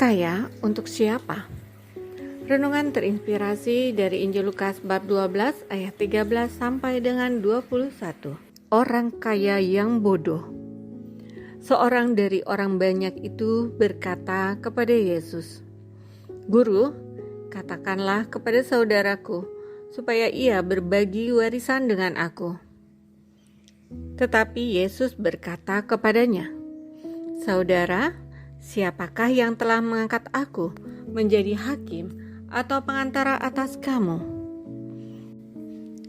Kaya untuk siapa? Renungan terinspirasi dari Injil Lukas bab 12 ayat 13 sampai dengan 21. Orang kaya yang bodoh. Seorang dari orang banyak itu berkata kepada Yesus, "Guru, katakanlah kepada saudaraku supaya ia berbagi warisan dengan aku." Tetapi Yesus berkata kepadanya, "Saudara, siapakah yang telah mengangkat aku menjadi hakim atau pengantara atas kamu?"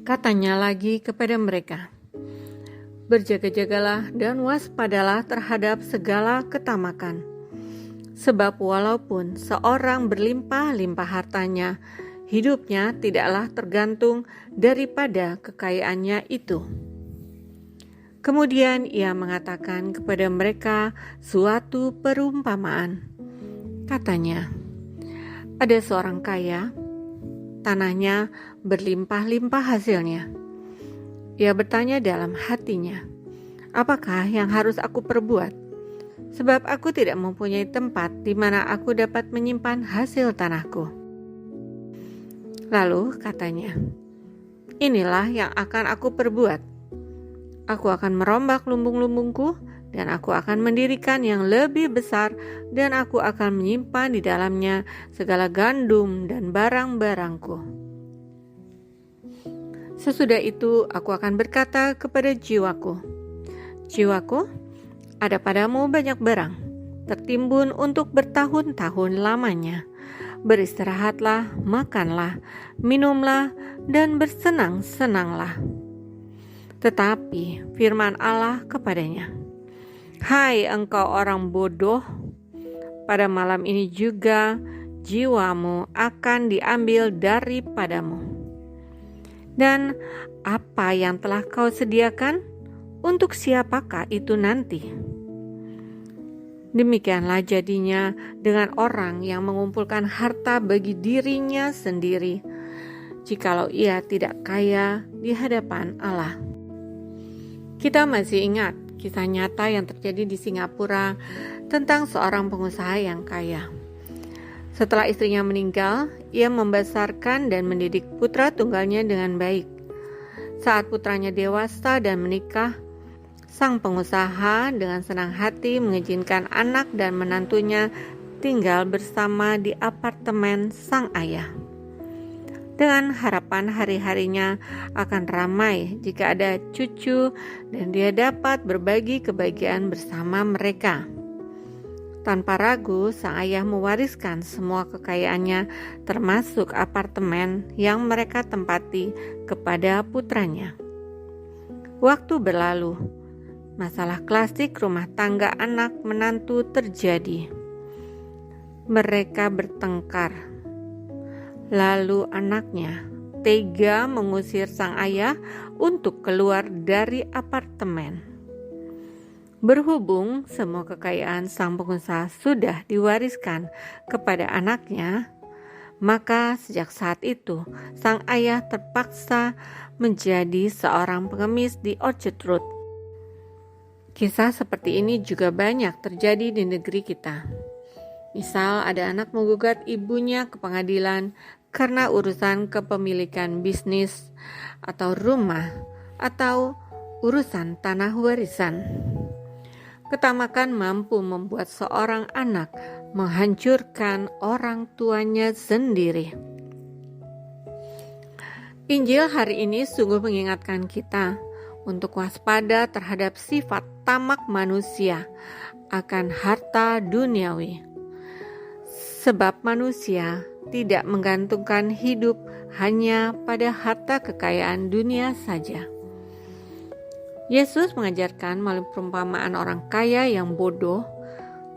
Katanya lagi kepada mereka, "Berjaga-jagalah dan waspadalah terhadap segala ketamakan. Sebab walaupun seorang berlimpah-limpah hartanya, hidupnya tidaklah tergantung daripada kekayaannya itu." Kemudian ia mengatakan kepada mereka suatu perumpamaan. Katanya, ada seorang kaya, tanahnya berlimpah-limpah hasilnya. Ia bertanya dalam hatinya, "Apakah yang harus aku perbuat? Sebab aku tidak mempunyai tempat di mana aku dapat menyimpan hasil tanahku." Lalu katanya, "Inilah yang akan aku perbuat. Aku akan merombak lumbung-lumbungku dan aku akan mendirikan yang lebih besar dan aku akan menyimpan di dalamnya segala gandum dan barang-barangku. Sesudah itu aku akan berkata kepada jiwaku, 'Jiwaku, ada padamu banyak barang, tertimbun untuk bertahun-tahun lamanya. Beristirahatlah, makanlah, minumlah, dan bersenang-senanglah.' Tetapi firman Allah kepadanya, 'Hai engkau orang bodoh, pada malam ini juga jiwamu akan diambil daripadamu. Dan apa yang telah kau sediakan, untuk siapakah itu nanti?' Demikianlah jadinya dengan orang yang mengumpulkan harta bagi dirinya sendiri, jikalau ia tidak kaya di hadapan Allah." Kita masih ingat kisah nyata yang terjadi di Singapura tentang seorang pengusaha yang kaya. Setelah istrinya meninggal, ia membesarkan dan mendidik putra tunggalnya dengan baik. Saat putranya dewasa dan menikah, sang pengusaha dengan senang hati mengizinkan anak dan menantunya tinggal bersama di apartemen sang ayah, dengan harapan hari-harinya akan ramai jika ada cucu dan dia dapat berbagi kebahagiaan bersama mereka. Tanpa ragu, sang ayah mewariskan semua kekayaannya termasuk apartemen yang mereka tempati kepada putranya. Waktu berlalu, masalah klasik rumah tangga anak menantu terjadi. Mereka bertengkar. Lalu anaknya tega mengusir sang ayah untuk keluar dari apartemen. Berhubung semua kekayaan sang pengusaha sudah diwariskan kepada anaknya, maka sejak saat itu sang ayah terpaksa menjadi seorang pengemis di Orchard Road. Kisah seperti ini juga banyak terjadi di negeri kita. Misal ada anak menggugat ibunya ke pengadilan karena urusan kepemilikan bisnis atau rumah atau urusan tanah warisan. Ketamakan mampu membuat seorang anak menghancurkan orang tuanya sendiri. Injil hari ini sungguh mengingatkan kita untuk waspada terhadap sifat tamak manusia akan harta duniawi. Sebab manusia tidak menggantungkan hidup hanya pada harta kekayaan dunia saja. Yesus mengajarkan melalui perumpamaan orang kaya yang bodoh,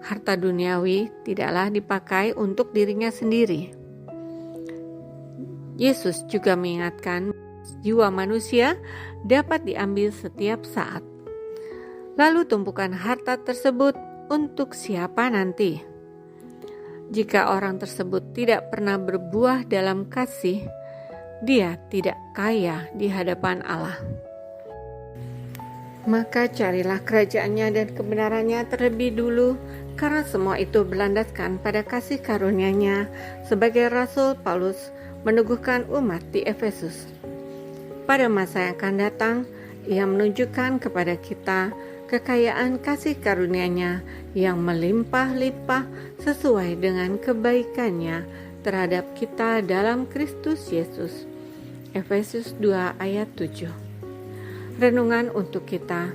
harta duniawi tidaklah dipakai untuk dirinya sendiri. Yesus juga mengingatkan jiwa manusia dapat diambil setiap saat. Lalu tumpukan harta tersebut untuk siapa nanti? Jika orang tersebut tidak pernah berbuah dalam kasih, dia tidak kaya di hadapan Allah. Maka carilah kerajaannya dan kebenarannya terlebih dulu, Karena semua itu berlandaskan pada kasih karunia-Nya, sebagai Rasul Paulus meneguhkan umat di Efesus. Pada masa yang akan datang, Ia menunjukkan kepada kita kekayaan kasih karunia-Nya yang melimpah-limpah sesuai dengan kebaikan-Nya terhadap kita dalam Kristus Yesus. Efesus 2 ayat 7. Renungan untuk kita,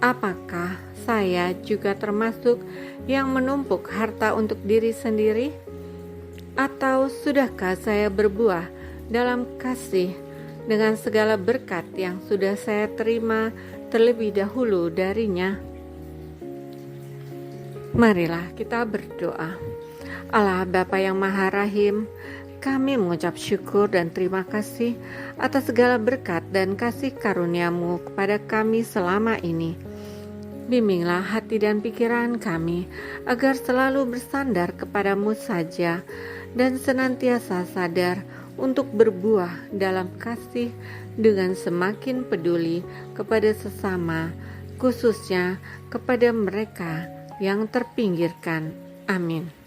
apakah saya juga termasuk yang menumpuk harta untuk diri sendiri? Atau sudahkah saya berbuah dalam kasih dengan segala berkat yang sudah saya terima terlebih dahulu darinya? Marilah kita berdoa. Allah Bapa yang Maha Rahim, kami mengucap syukur dan terima kasih atas segala berkat dan kasih karunia-Mu kepada kami selama ini. Bimbinglah hati dan pikiran kami agar selalu bersandar kepadamu saja dan senantiasa sadar untuk berbuah dalam kasih dengan semakin peduli kepada sesama, khususnya kepada mereka yang terpinggirkan. Amin.